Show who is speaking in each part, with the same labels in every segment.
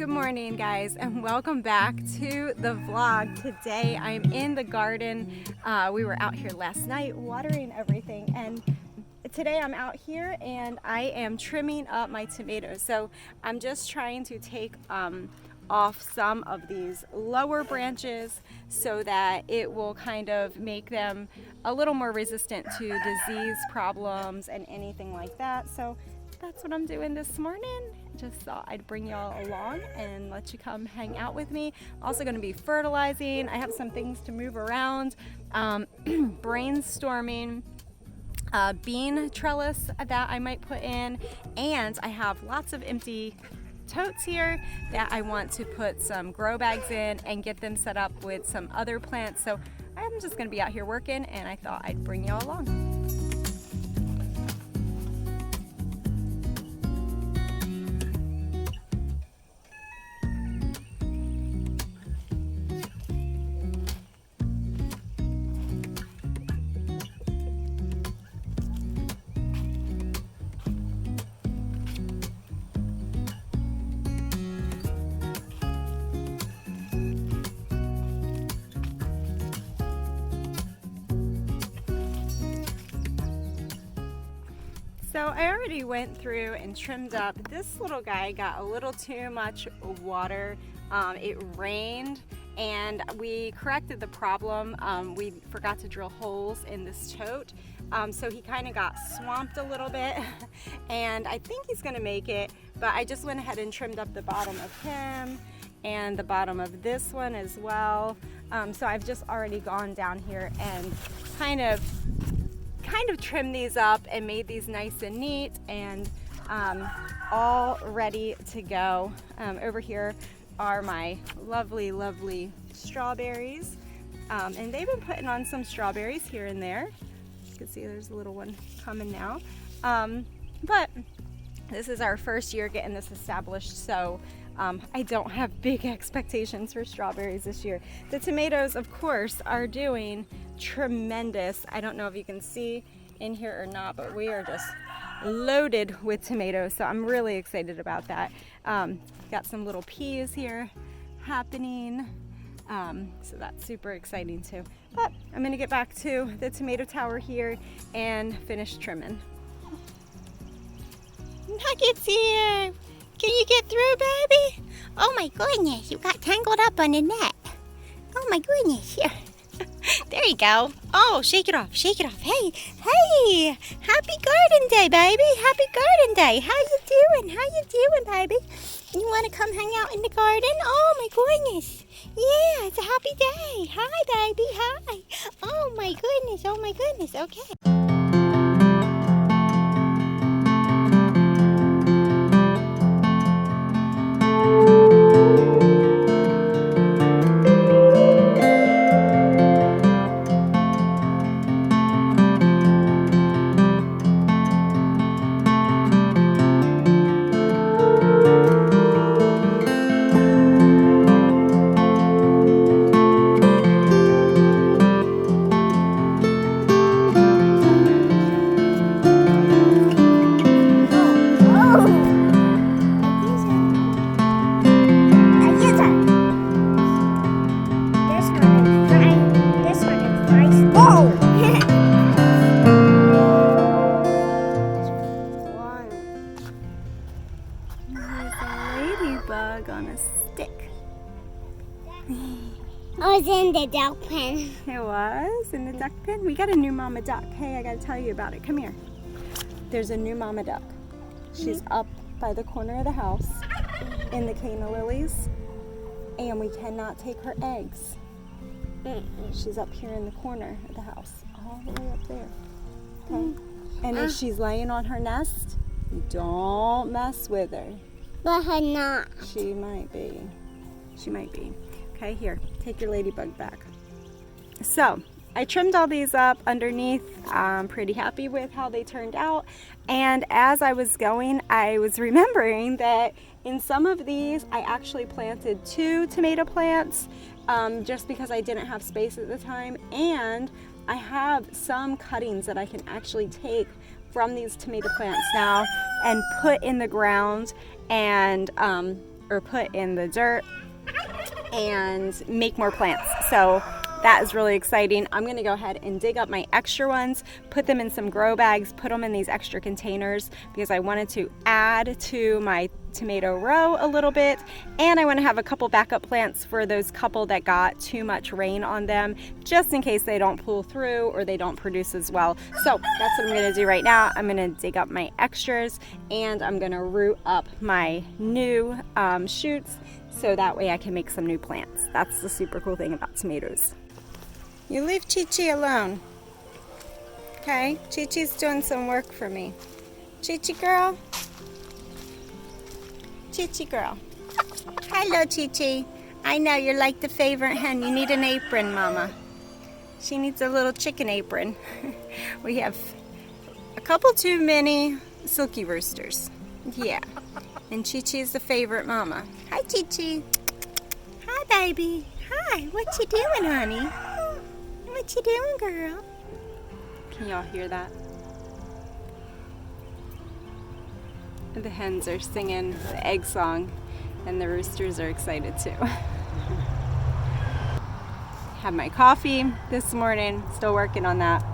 Speaker 1: Good morning, guys, and welcome back to the vlog. Today I'm in the garden. We were out here last night watering everything, and today I'm out here and I am trimming up my tomatoes. So I'm just trying to take off some of these lower branches so that it will kind of make them a little more resistant to disease problems and anything like that. So that's what I'm doing this morning. Just thought I'd bring y'all along and let you come hang out with me. Also going to be fertilizing. I have some things to move around, brainstorming bean trellis that I might put in, and I have lots of empty totes here that I want to put some grow bags in and get them set up with some other plants. So I'm just going to be out here working, and I thought I'd bring y'all along. So I already went through and trimmed up. This little guy got a little too much water. It rained and we corrected the problem. We forgot to drill holes in this tote. So he kind of got swamped a little bit and I think he's gonna make it, but I just went ahead and trimmed up the bottom of him and the bottom of this one as well. So I've just already gone down here and kind of trimmed these up and made these nice and neat and all ready to go. Over here are my lovely strawberries, and they've been putting on some strawberries here and there. You can see there's a little one coming now, but this is our first year getting this established, so I don't have big expectations for strawberries this year. The tomatoes, of course, are doing tremendous. I don't know if you can see in here or not, but we are just loaded with tomatoes, so I'm really excited about that. Got some little peas here happening, so that's super exciting too. But I'm gonna get back to the tomato tower here and finish trimming.
Speaker 2: Nuggets here! Can you get through, baby? Oh my goodness, you got tangled up on the net. Oh my goodness, here. There you go. Oh, shake it off, shake it off. Hey, happy garden day, baby. Happy garden day. How you doing? How you doing, baby? You want to come hang out in the garden? Oh my goodness. Yeah, it's a happy day. Hi, baby, hi. Oh my goodness, okay.
Speaker 1: On a stick.
Speaker 2: I was in the duck pen.
Speaker 1: It was in the duck pen? We got a new mama duck. Hey, I gotta tell you about it. Come here. There's a new mama duck. She's up by the corner of the house in the canna lilies, and we cannot take her eggs. She's up here in the corner of the house, all the way up there. Okay? And if she's laying on her nest, don't mess with her.
Speaker 2: But her not.
Speaker 1: She might be. She might be. Okay, here, take your ladybug back. So, I trimmed all these up underneath. I'm pretty happy with how they turned out. And as I was going, I was remembering that in some of these, I actually planted 2 tomato plants just because I didn't have space at the time. And I have some cuttings that I can actually take from these tomato plants now and put in the ground and or put in the dirt and make more plants. So that is really exciting. I'm gonna go ahead and dig up my extra ones, put them in some grow bags, put them in these extra containers because I wanted to add to my tomato row a little bit, and I want to have a couple backup plants for those couple that got too much rain on them, just in case they don't pull through or they don't produce as well. So that's what I'm going to do right now. I'm going to dig up my extras and I'm going to root up my new shoots so that way I can make some new plants. That's the super cool thing about tomatoes. You leave Chi-Chi alone. Okay, Chi-Chi's doing some work for me. Chi-Chi girl. Chi-Chi girl. Hello, Chi-Chi. I know you're like the favorite hen. You need an apron, Mama. She needs a little chicken apron. We have a couple too many silky roosters. Yeah. And Chi-Chi is the favorite mama. Hi, Chi-Chi. Hi, baby. Hi. What you doing, honey? What you doing, girl? Can y'all hear that? The hens are singing the egg song, and the roosters are excited too. Had my coffee this morning, still working on that.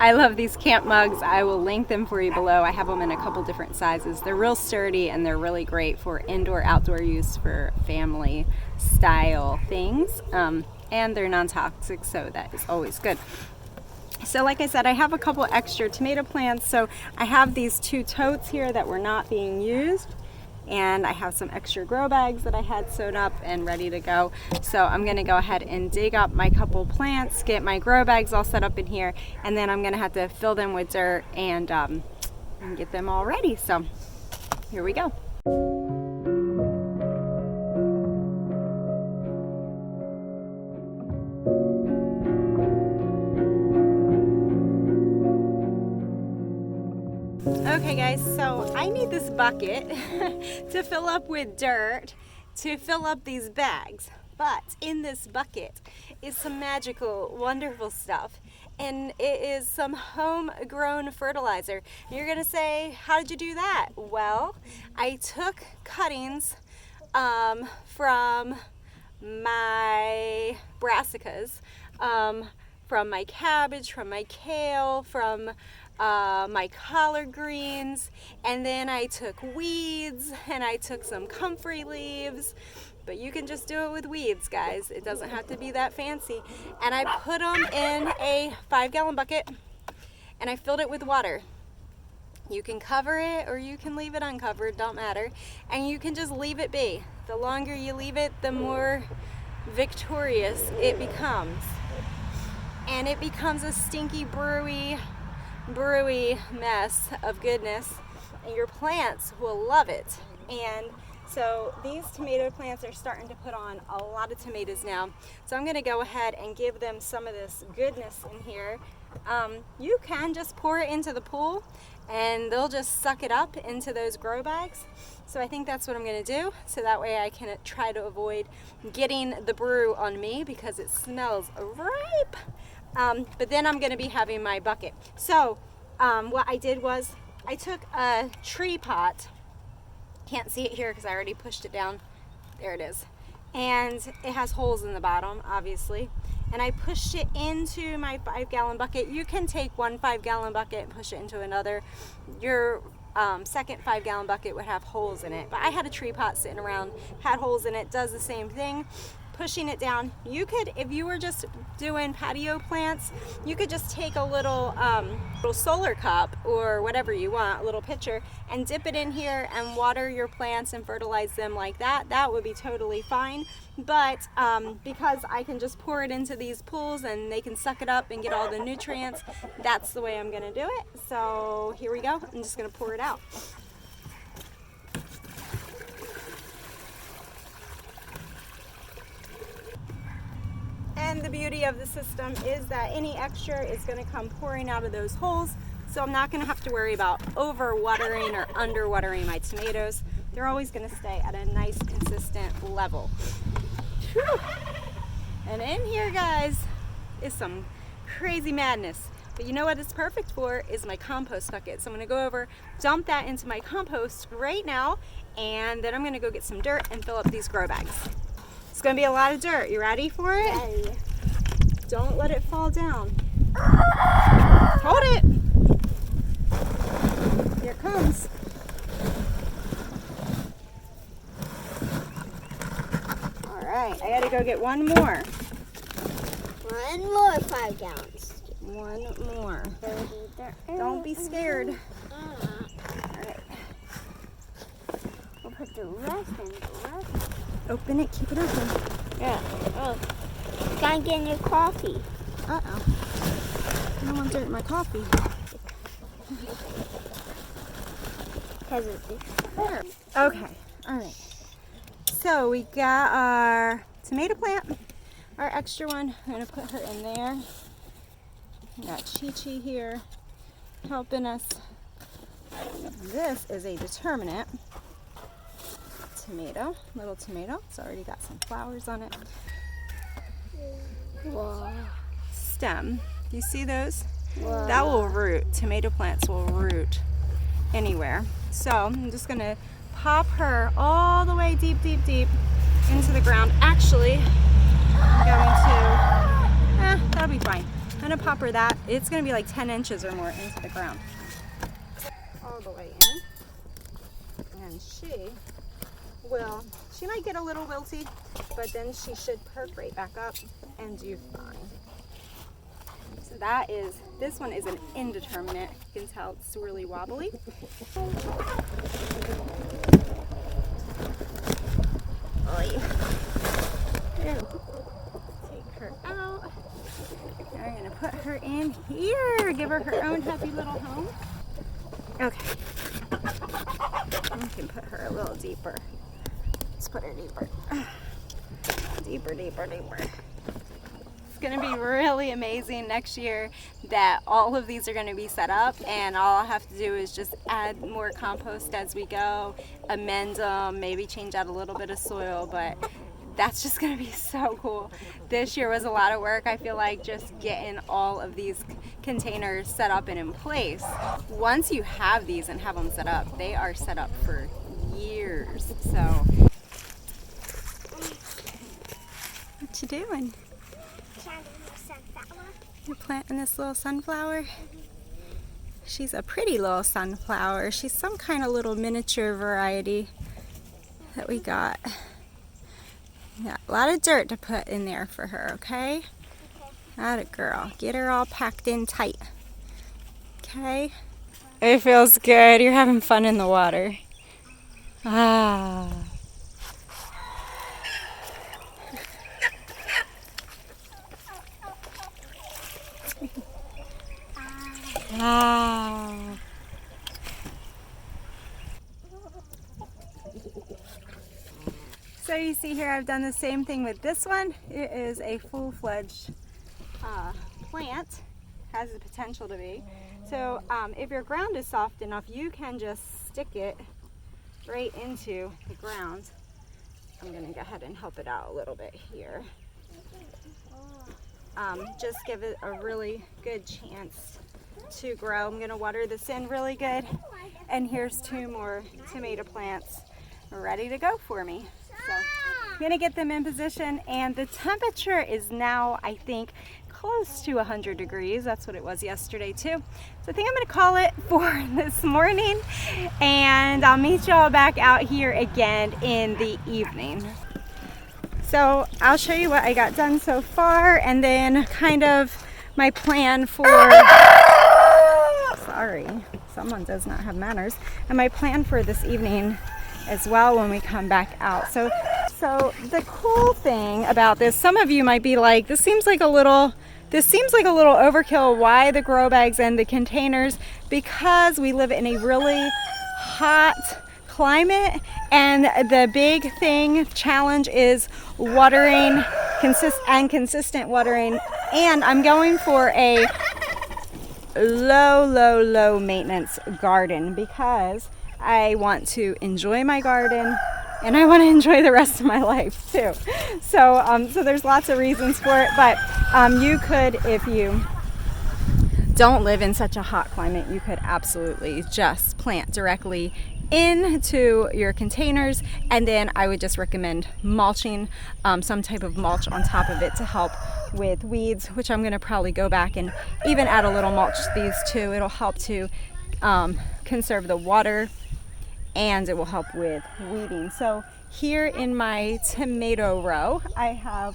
Speaker 1: I love these camp mugs. I will link them for you below. I have them in a couple different sizes. They're real sturdy and they're really great for indoor, outdoor use for family style things. And they're non-toxic, so that is always good. So like I said, I have a couple extra tomato plants. So I have these 2 totes here that were not being used. And I have some extra grow bags that I had sewn up and ready to go. So I'm gonna go ahead and dig up my couple plants, get my grow bags all set up in here, and then I'm gonna have to fill them with dirt and get them all ready. So here we go. Okay guys, so I need this bucket to fill up with dirt to fill up these bags. But in this bucket is some magical, wonderful stuff. And it is some homegrown fertilizer. You're gonna say, how did you do that? Well, I took cuttings from my brassicas, from my cabbage, from my kale, from my collard greens, and then I took weeds and I took some comfrey leaves, but you can just do it with weeds, guys. It doesn't have to be that fancy. And I put them in a 5-gallon bucket and I filled it with water. You can cover it or you can leave it uncovered, don't matter. And you can just leave it be. The longer you leave it, the more victorious it becomes. And it becomes a stinky, brewy mess of goodness, and your plants will love it. And so these tomato plants are starting to put on a lot of tomatoes now. So I'm going to go ahead and give them some of this goodness in here. You can just pour it into the pool and they'll just suck it up into those grow bags. So I think that's what I'm going to do, so that way I can try to avoid getting the brew on me because it smells ripe. But then I'm going to be having my bucket. So what I did was I took a tree pot. Can't see it here because I already pushed it down. There it is. And it has holes in the bottom, obviously. And I pushed it into my 5-gallon bucket. You can take one 5-gallon bucket and push it into another. Your second 5-gallon bucket would have holes in it. But I had a tree pot sitting around, had holes in it, does the same thing. Pushing it down. You could, if you were just doing patio plants, you could just take a little solar cup or whatever you want, a little pitcher, and dip it in here and water your plants and fertilize them like that. That would be totally fine. But because I can just pour it into these pools and they can suck it up and get all the nutrients, that's the way I'm going to do it. So here we go. I'm just going to pour it out. And the beauty of the system is that any extra is going to come pouring out of those holes. So I'm not going to have to worry about over watering or under watering my tomatoes. They're always going to stay at a nice consistent level. Whew. And in here, guys, is some crazy madness. But you know what it's perfect for is my compost bucket. So I'm gonna go over, dump that into my compost right now, and then I'm gonna go get some dirt and fill up these grow bags. It's gonna be a lot of dirt. You ready for it?
Speaker 2: Ready.
Speaker 1: Don't let it fall down. Hold it. Here it comes. All right, I gotta go get one more.
Speaker 2: One more 5 gallons.
Speaker 1: One more. Don't be scared.
Speaker 2: All
Speaker 1: right.
Speaker 2: We'll put the rest in the rest.
Speaker 1: Open it, keep it open.
Speaker 2: Yeah. Oh. Gotta get in your coffee.
Speaker 1: Uh-oh. I don't want dirt in my coffee.
Speaker 2: Because it's
Speaker 1: There. Okay, all right. So we got our tomato plant, our extra one. We're gonna put her in there. We got Chi-Chi here helping us. This is a determinate tomato, little tomato. It's already got some flowers on it.
Speaker 2: Wow.
Speaker 1: Stem. Do you see those?
Speaker 2: Wow.
Speaker 1: That will root. Tomato plants will root anywhere. So I'm just gonna pop her all the way deep, deep, deep into the ground. Actually, I'm going to, that'll be fine. I'm gonna pop her that. It's gonna be like 10 inches or more into the ground. All the way in. And she might get a little wilty, but then she should perk right back up and do fine. So that is, this one is an indeterminate. You can tell it's really wobbly. There. Take her out. Now we're gonna put her in here. Give her her own happy little home. Okay. We can put her a little deeper. Let's put her deeper. Deeper, deeper, deeper. It's gonna be really amazing next year that all of these are gonna be set up, and all I have to do is just add more compost as we go, amend them, maybe change out a little bit of soil, but that's just gonna be so cool. This year was a lot of work. I feel like just getting all of these containers set up and in place. Once you have these and have them set up, they are set up for years. So, what you doing? You're planting this little sunflower? She's a pretty little sunflower. She's some kind of little miniature variety that we got. Got a lot of dirt to put in there for her, okay? Atta girl. Get her all packed in tight. Okay? It feels good. You're having fun in the water. Ah. Wow. So you see here, I've done the same thing with this one. It is a full-fledged plant, has the potential to be. So if your ground is soft enough, you can just stick it right into the ground. I'm gonna go ahead and help it out a little bit here. Just give it a really good chance to grow. I'm gonna water this in really good. And here's 2 more tomato plants ready to go for me. So I'm gonna get them in position, and the temperature is now, I think, close to 100 degrees. That's what it was yesterday too. So I think I'm gonna call it for this morning, and I'll meet y'all back out here again in the evening. So I'll show you what I got done so far, and then kind of my plan for, sorry, someone does not have manners, and my plan for this evening as well when we come back out. So the cool thing about this, some of you might be like, this seems like a little overkill. Why the grow bags and the containers? Because we live in a really hot climate, and the big challenge is watering, consistent watering. And I'm going for a low maintenance garden because I want to enjoy my garden, and I want to enjoy the rest of my life too. So there's lots of reasons for it, but you could, if you don't live in such a hot climate, you could absolutely just plant directly into your containers, and then I would just recommend mulching, some type of mulch on top of it to help with weeds, which I'm going to probably go back and even add a little mulch to these too. It'll help to conserve the water, and it will help with weeding. So here in my tomato row, I have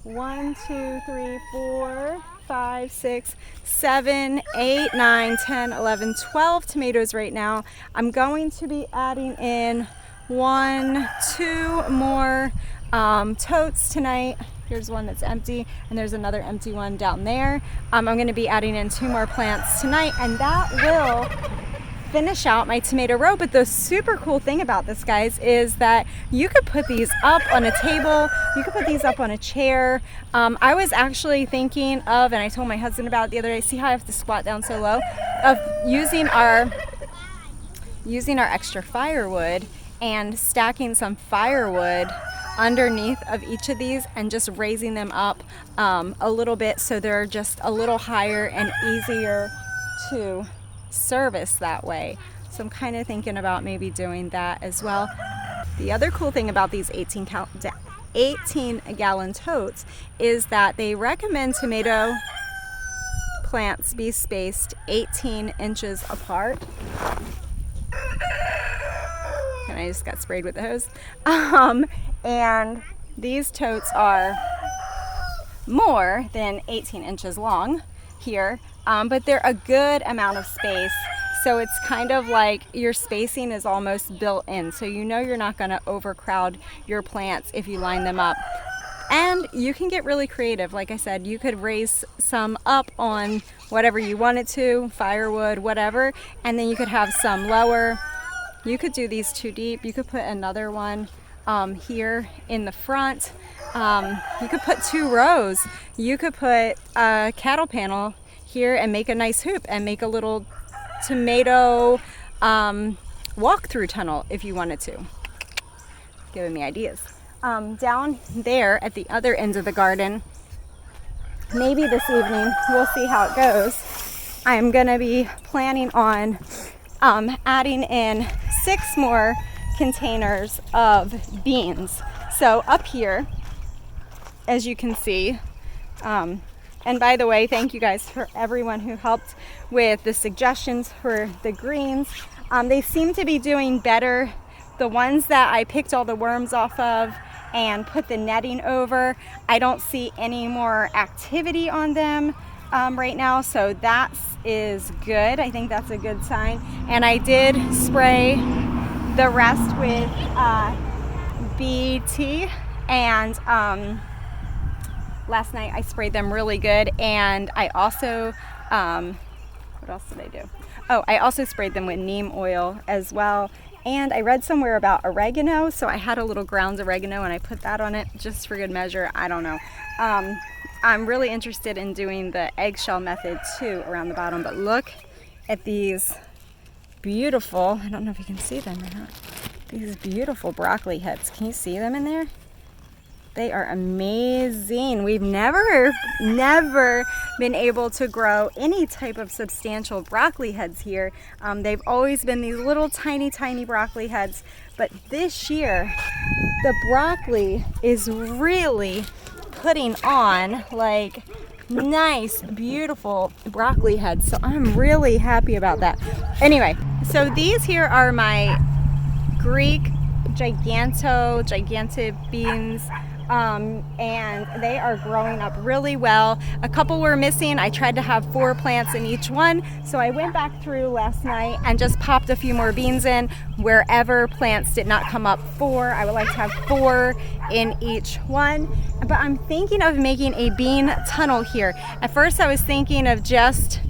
Speaker 1: 1, 2, 3, 4, 5, 6, 7, 8, 9, 10, 11, 12 tomatoes right now. I'm going to be adding in 1, 2 more totes tonight. Here's one that's empty, and there's another empty one down there. I'm going to be adding in 2 more plants tonight, and that will finish out my tomato row. But the super cool thing about this, guys, is that you could put these up on a table, you could put these up on a chair. I was actually thinking of, and I told my husband about it the other day, see how I have to squat down so low, of using our extra firewood and stacking some firewood underneath of each of these and just raising them up a little bit so they're just a little higher and easier to service that way. So I'm kind of thinking about maybe doing that as well. The other cool thing about these 18-gallon totes is that they recommend tomato plants be spaced 18 inches apart. And I just got sprayed with the hose. And these totes are more than 18 inches long here, but they're a good amount of space. So it's kind of like your spacing is almost built in. So you know you're not going to overcrowd your plants if you line them up. And you can get really creative. Like I said, you could raise some up on whatever you wanted to, firewood, whatever, and then you could have some lower. You could do these 2 deep. You could put another one here in the front. You could put 2 rows. You could put a cattle panel here and make a nice hoop and make a little tomato walk-through tunnel if you wanted to. Giving me ideas. Down there at the other end of the garden, maybe this evening, we'll see how it goes. I'm gonna be planning on adding in 6 more containers of beans. So up here, as you can see, and by the way, thank you guys for everyone who helped with the suggestions for the greens. They seem to be doing better. The ones that I picked all the worms off of and put the netting over, I don't see any more activity on them right now, so that is good. I think that's a good sign. And I did spray the rest with BT, and last night I sprayed them really good. And I also what else did I do? Oh, I also sprayed them with neem oil as well. And I read somewhere about oregano, so I had a little ground oregano and I put that on it just for good measure. I don't know. I'm really interested in doing the eggshell method too around the bottom, but look at these beautiful, I don't know if you can see them or not, these beautiful broccoli heads. Can you see them in there? They are amazing. We've never been able to grow any type of substantial broccoli heads here. They've always been these little tiny broccoli heads, but this year the broccoli is really putting on like nice, beautiful broccoli heads. So I'm really happy about that. Anyway, so these here are my Greek gigantic beans. And they are growing up really well. A couple were missing. I tried to have 4 plants in each one, so I went back through last night and just popped a few more beans in wherever plants did not come up 4. I would like to have 4 in each one, but I'm thinking of making a bean tunnel here. At first I was thinking of just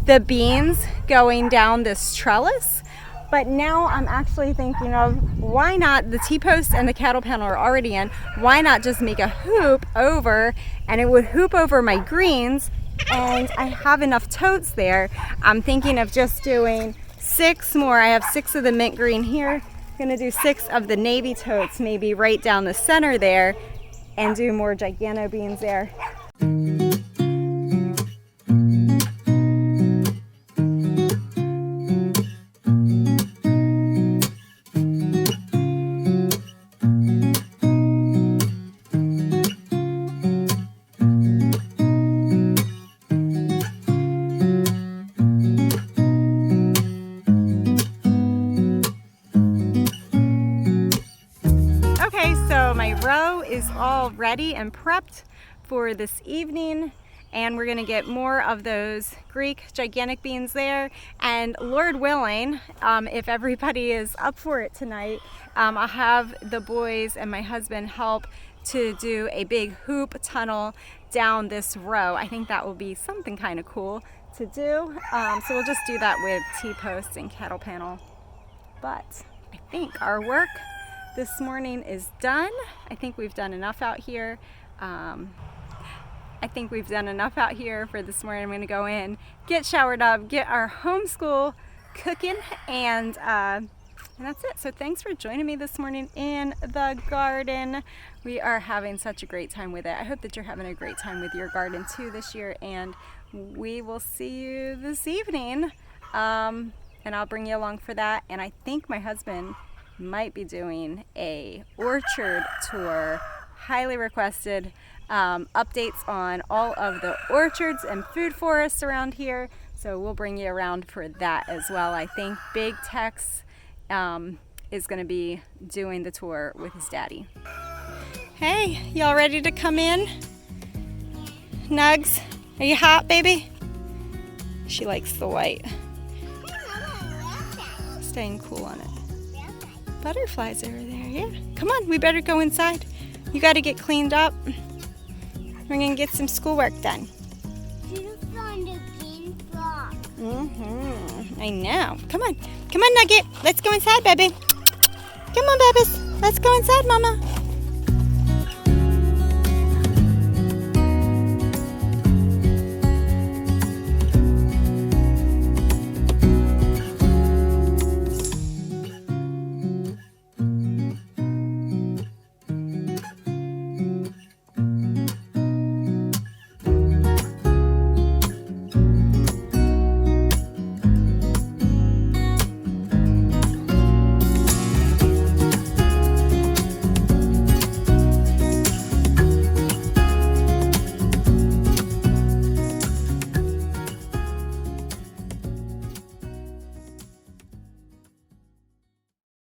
Speaker 1: the beans going down this trellis, but now I'm actually thinking of why not, the T-post and the cattle panel are already in, why not just make a hoop over, and it would hoop over my greens, and I have enough totes there. I'm thinking of just doing 6 more. I have 6 of the mint green here. I'm gonna do 6 of the navy totes, maybe right down the center there, and do more gigano beans there. row is all ready and prepped for this evening. And we're gonna get more of those Greek gigantic beans there. And Lord willing, if everybody is up for it tonight, I'll have the boys and my husband help to do a big hoop tunnel down this row. I think that will be something kind of cool to do. So we'll just do that with T-posts and cattle panel. But I think our work this morning is done. I think we've done enough out here. I think we've done enough out here for this morning. I'm gonna go in, get showered up, get our homeschool cooking, and that's it. So thanks for joining me this morning in the garden. We are having such a great time with it. I hope that you're having a great time with your garden too this year, and we will see you this evening. And I'll bring you along for that. And I think my husband might be doing a orchard tour, highly requested. Updates on all of the orchards and food forests around here. So we'll bring you around for that as well. I think Big Tex is going to be doing the tour with his daddy. Hey, y'all ready to come in? Nugs, are you hot, baby? She likes the white. Staying cool on it. Butterflies over there, yeah. Come on, we better go inside. You got to get cleaned up. We're gonna get some schoolwork done. I know. Come on, Nugget. Let's go inside, baby. Come on, babies. Let's go inside, Mama.